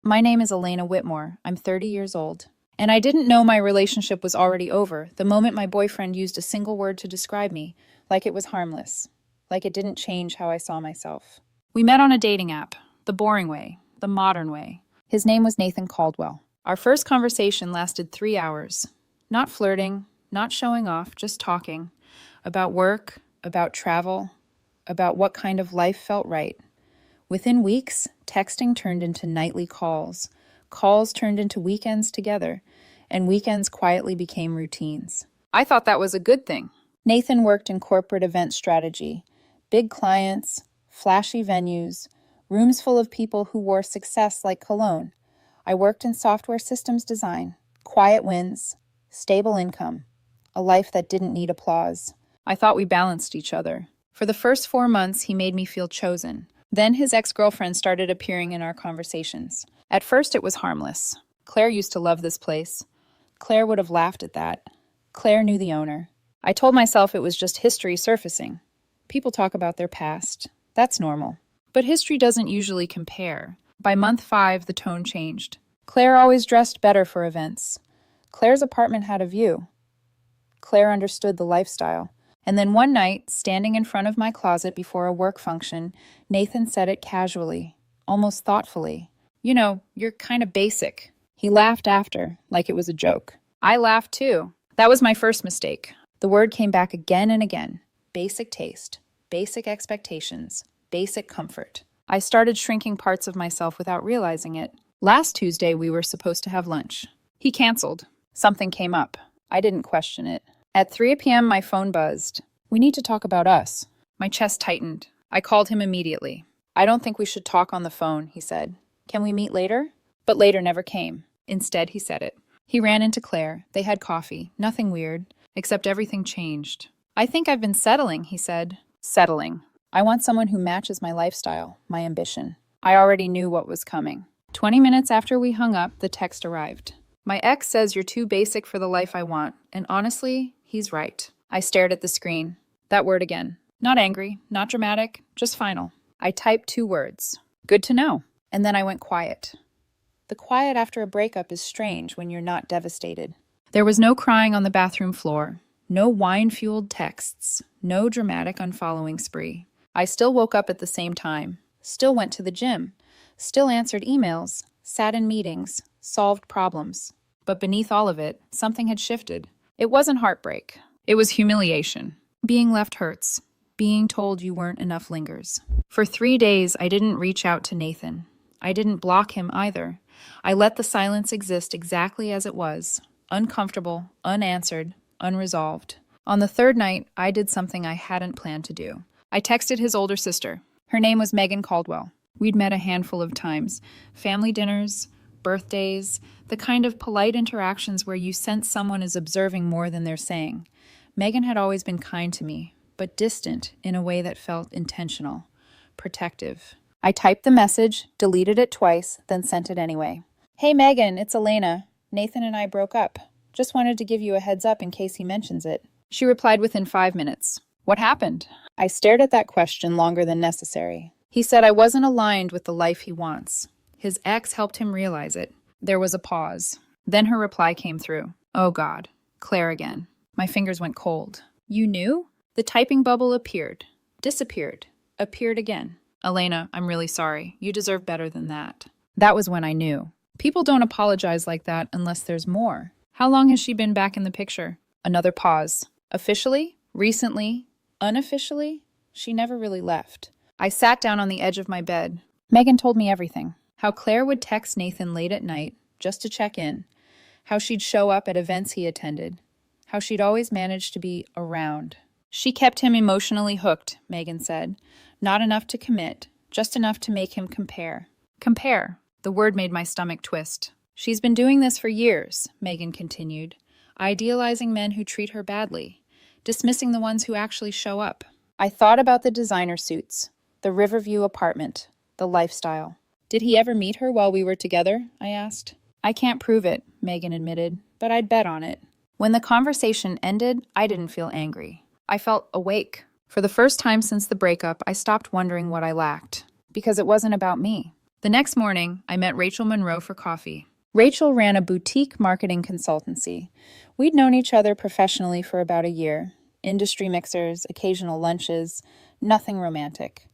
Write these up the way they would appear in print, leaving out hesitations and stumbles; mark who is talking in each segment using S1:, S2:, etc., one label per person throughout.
S1: My name is Elena Whitmore. I'm 30 years old. And I didn't know my relationship was already over the moment my boyfriend used a single word to describe me, like it was harmless, like it didn't change how I saw myself. We met on a dating app, the boring way, the modern way. His name was Nathan Caldwell. Our first conversation lasted 3 hours. Not flirting, not showing off, just talking about work, about travel, about what kind of life felt right. Within weeks, texting turned into nightly calls. Calls turned into weekends together, and weekends quietly became routines. I thought that was a good thing. Nathan worked in corporate event strategy, big clients, flashy venues, rooms full of people who wore success like cologne. I worked in software systems design, quiet wins, stable income, a life that didn't need applause. I thought we balanced each other. For the first 4 months, he made me feel chosen. Then his ex-girlfriend started appearing in our conversations. At first, it was harmless. Claire used to love this place. Claire would have laughed at that. Claire knew the owner. I told myself it was just history surfacing. People talk about their past. That's normal. But history doesn't usually compare. By month 5, the tone changed. Claire always dressed better for events. Claire's apartment had a view. Claire understood the lifestyle. And then one night, standing in front of my closet before a work function, Nathan said it casually, almost thoughtfully. You know, you're kind of basic. He laughed after, like it was a joke. I laughed too. That was my first mistake. The word came back again and again. Basic taste, basic expectations, basic comfort. I started shrinking parts of myself without realizing it. Last Tuesday, we were supposed to have lunch. He canceled. Something came up. I didn't question it. At 3 p.m., my phone buzzed. We need to talk about us. My chest tightened. I called him immediately. I don't think we should talk on the phone, he said. Can we meet later? But later never came. Instead, he said it. He ran into Claire. They had coffee. Nothing weird, except everything changed. I think I've been settling, he said. Settling. I want someone who matches my lifestyle, my ambition. I already knew what was coming. 20 minutes after we hung up, the text arrived. My ex says you're too basic for the life I want, and honestly, he's right. I stared at the screen. That word again. Not angry, not dramatic, just final. I typed 2 words. Good to know. And then I went quiet. The quiet after a breakup is strange when you're not devastated. There was no crying on the bathroom floor, no wine-fueled texts, no dramatic unfollowing spree. I still woke up at the same time, still went to the gym, still answered emails, sat in meetings, solved problems. But beneath all of it, something had shifted. It wasn't heartbreak. It was humiliation. Being left hurts. Being told you weren't enough lingers. For 3 days, I didn't reach out to Nathan. I didn't block him either. I let the silence exist exactly as it was. Uncomfortable, unanswered, unresolved. On the 3rd night, I did something I hadn't planned to do. I texted his older sister. Her name was Megan Caldwell. We'd met a handful of times. Family dinners, birthdays, the kind of polite interactions where you sense someone is observing more than they're saying. Megan had always been kind to me, but distant in a way that felt intentional, protective. I typed the message, deleted it twice, then sent it anyway. Hey Megan, it's Elena. Nathan and I broke up. Just wanted to give you a heads up in case he mentions it. She replied within 5 minutes. What happened? I stared at that question longer than necessary. He said I wasn't aligned with the life he wants. His ex helped him realize it. There was a pause. Then her reply came through. Oh God, Claire again. My fingers went cold. You knew? The typing bubble appeared, disappeared, appeared again. Elena, I'm really sorry. You deserve better than that. That was when I knew. People don't apologize like that unless there's more. How long has she been back in the picture? Another pause. Officially? Recently? Unofficially? She never really left. I sat down on the edge of my bed. Megan told me everything. How Claire would text Nathan late at night, just to check in. How she'd show up at events he attended. How she'd always managed to be around. She kept him emotionally hooked, Megan said. Not enough to commit, just enough to make him compare. Compare. The word made my stomach twist. She's been doing this for years, Megan continued. Idealizing men who treat her badly. Dismissing the ones who actually show up. I thought about the designer suits. The Riverview apartment. The lifestyle. Did he ever meet her while we were together? I asked. I can't prove it, Megan admitted, but I'd bet on it. When the conversation ended, I didn't feel angry. I felt awake. For the first time since the breakup, I stopped wondering what I lacked. Because it wasn't about me. The next morning, I met Rachel Monroe for coffee. Rachel ran a boutique marketing consultancy. We'd known each other professionally for about a year. Industry mixers, occasional lunches, nothing romantic.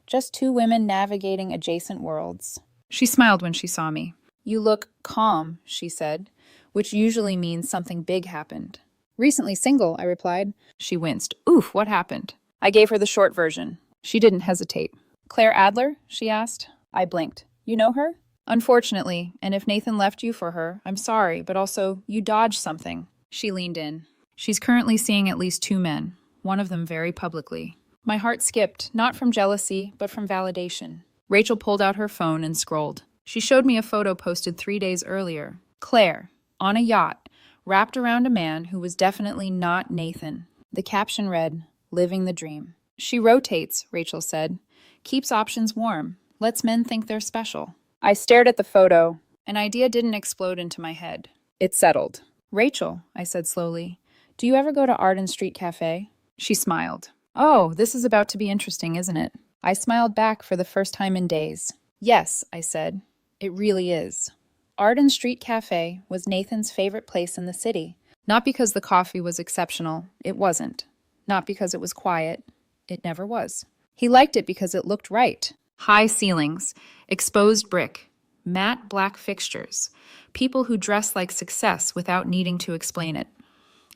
S1: Just two women navigating adjacent worlds. She smiled when she saw me. "You look calm," she said, which usually means something big happened. "Recently single," I replied. She winced. "Oof, what happened?" I gave her the short version. She didn't hesitate. "Claire Adler?" she asked. I blinked. "You know her?" "Unfortunately, and if Nathan left you for her, I'm sorry, but also, you dodged something." She leaned in. "She's currently seeing at least two men, one of them very publicly." My heart skipped, not from jealousy, but from validation. Rachel pulled out her phone and scrolled. She showed me a photo posted 3 days earlier. Claire, on a yacht, wrapped around a man who was definitely not Nathan. The caption read, "Living the dream." "She rotates," Rachel said. "Keeps options warm. Lets men think they're special." I stared at the photo. An idea didn't explode into my head. It settled. "Rachel," I said slowly, "do you ever go to Arden Street Café?" She smiled. "Oh, this is about to be interesting, isn't it?" I smiled back for the first time in days. "Yes," I said. "It really is." Arden Street Café was Nathan's favorite place in the city. Not because the coffee was exceptional, it wasn't. Not because it was quiet, it never was. He liked it because it looked right. High ceilings, exposed brick, matte black fixtures, people who dress like success without needing to explain it.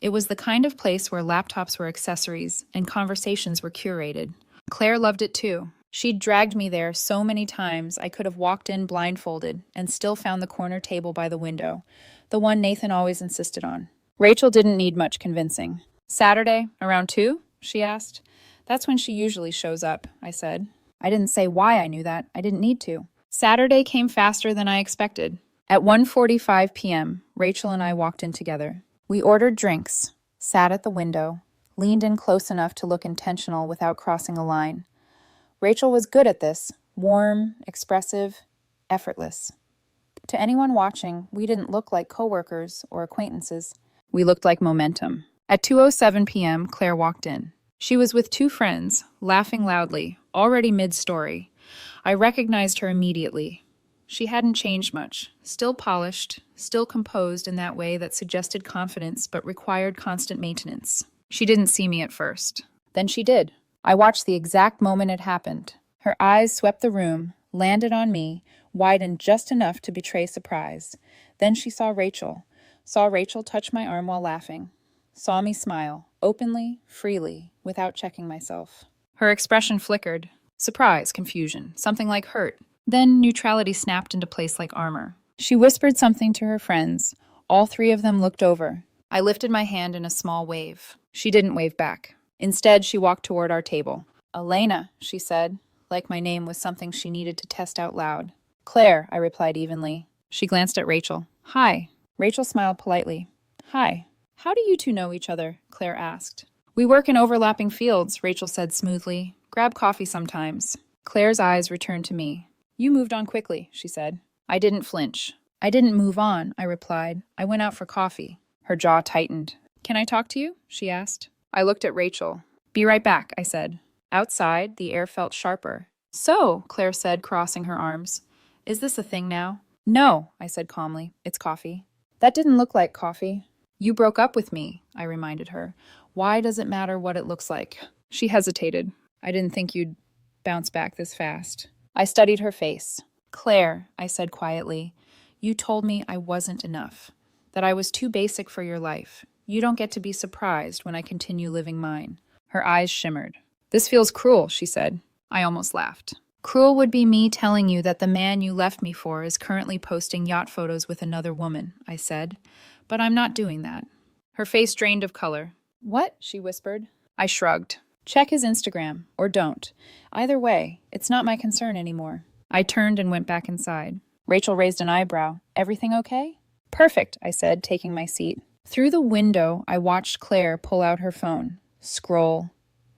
S1: It was the kind of place where laptops were accessories and conversations were curated. Claire loved it too. She'd dragged me there so many times I could have walked in blindfolded and still found the corner table by the window, the one Nathan always insisted on. Rachel didn't need much convincing. "Saturday, around 2?" she asked. "That's when she usually shows up," I said. I didn't say why I knew that. I didn't need to. Saturday came faster than I expected. At 1:45 p.m., Rachel and I walked in together. We ordered drinks, sat at the window, leaned in close enough to look intentional without crossing a line. Rachel was good at this, warm, expressive, effortless. To anyone watching, we didn't look like coworkers or acquaintances. We looked like momentum. At 2:07 p.m., Claire walked in. She was with two friends, laughing loudly, already mid-story. I recognized her immediately. She hadn't changed much, still polished, still composed in that way that suggested confidence but required constant maintenance. She didn't see me at first. Then she did. I watched the exact moment it happened. Her eyes swept the room, landed on me, widened just enough to betray surprise. Then she saw Rachel touch my arm while laughing, saw me smile, openly, freely, without checking myself. Her expression flickered. Surprise, confusion, something like hurt. Then neutrality snapped into place like armor. She whispered something to her friends. All three of them looked over. I lifted my hand in a small wave. She didn't wave back. Instead, she walked toward our table. "Elena," she said, like my name was something she needed to test out loud. "Claire," I replied evenly. She glanced at Rachel. "Hi." Rachel smiled politely. "Hi." "How do you two know each other?" Claire asked. "We work in overlapping fields," Rachel said smoothly. "Grab coffee sometimes." Claire's eyes returned to me. "You moved on quickly," she said. I didn't flinch. "I didn't move on," I replied. "I went out for coffee." Her jaw tightened. "Can I talk to you?" she asked. I looked at Rachel. "Be right back," I said. Outside, the air felt sharper. "So," Claire said, crossing her arms. "Is this a thing now?" "No," I said calmly. "It's coffee." "That didn't look like coffee." "You broke up with me," I reminded her. "Why does it matter what it looks like?" She hesitated. "I didn't think you'd bounce back this fast." I studied her face. "Claire," I said quietly, "you told me I wasn't enough, that I was too basic for your life. You don't get to be surprised when I continue living mine." Her eyes shimmered. "This feels cruel," she said. I almost laughed. "Cruel would be me telling you that the man you left me for is currently posting yacht photos with another woman," I said. "But I'm not doing that." Her face drained of color. "What?" she whispered. I shrugged. "Check his Instagram, or don't. Either way, it's not my concern anymore." I turned and went back inside. Rachel raised an eyebrow. "Everything okay?" "Perfect," I said, taking my seat. Through the window, I watched Claire pull out her phone. Scroll.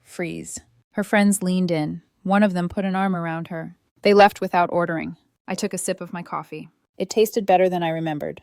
S1: Freeze. Her friends leaned in. One of them put an arm around her. They left without ordering. I took a sip of my coffee. It tasted better than I remembered.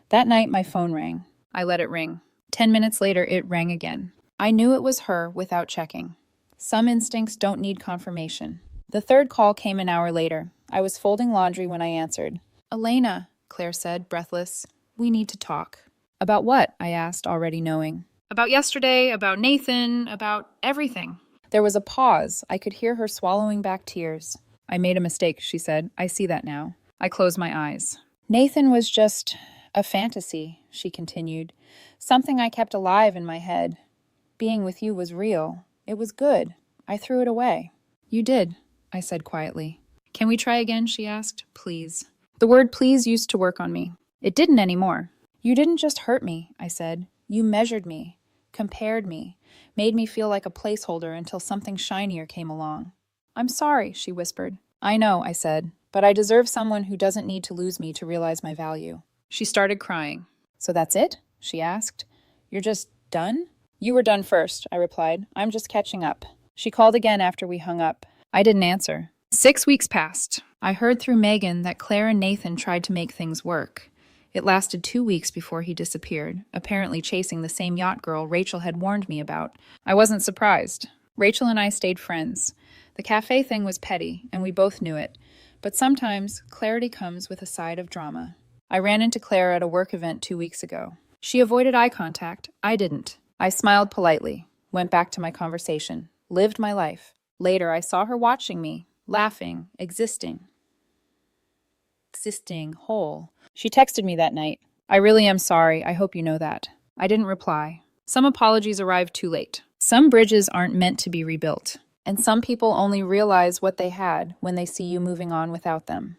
S1: That night, my phone rang. I let it ring. 10 minutes later, it rang again. I knew it was her without checking. Some instincts don't need confirmation. The third call came an hour later. I was folding laundry when I answered. Elena, Claire said, breathless. We need to talk. About what? I asked, already knowing. About yesterday, about Nathan, about everything. There was a pause. I could hear her swallowing back tears. I made a mistake, she said. I see that now. I closed my eyes. Nathan was just a fantasy, she continued. Something I kept alive in my head. Being with you was real. It was good. I threw it away. You did, I said quietly. Can we try again, she asked. Please. The word please used to work on me. It didn't anymore. You didn't just hurt me, I said. You measured me, compared me, made me feel like a placeholder until something shinier came along. I'm sorry, she whispered. I know, I said, but I deserve someone who doesn't need to lose me to realize my value. She started crying. So that's it? She asked. You're just done? You were done first, I replied. I'm just catching up. She called again after we hung up. I didn't answer. 6 weeks passed. I heard through Megan that Claire and Nathan tried to make things work. It lasted 2 weeks before he disappeared, apparently chasing the same yacht girl Rachel had warned me about. I wasn't surprised. Rachel and I stayed friends. The cafe thing was petty, and we both knew it. But sometimes clarity comes with a side of drama. I ran into Claire at a work event 2 weeks ago. She avoided eye contact. I didn't. I smiled politely, went back to my conversation, lived my life. Later, I saw her watching me, laughing, existing, whole. She texted me that night. I really am sorry. I hope you know that. I didn't reply. Some apologies arrived too late. Some bridges aren't meant to be rebuilt. And some people only realize what they had when they see you moving on without them.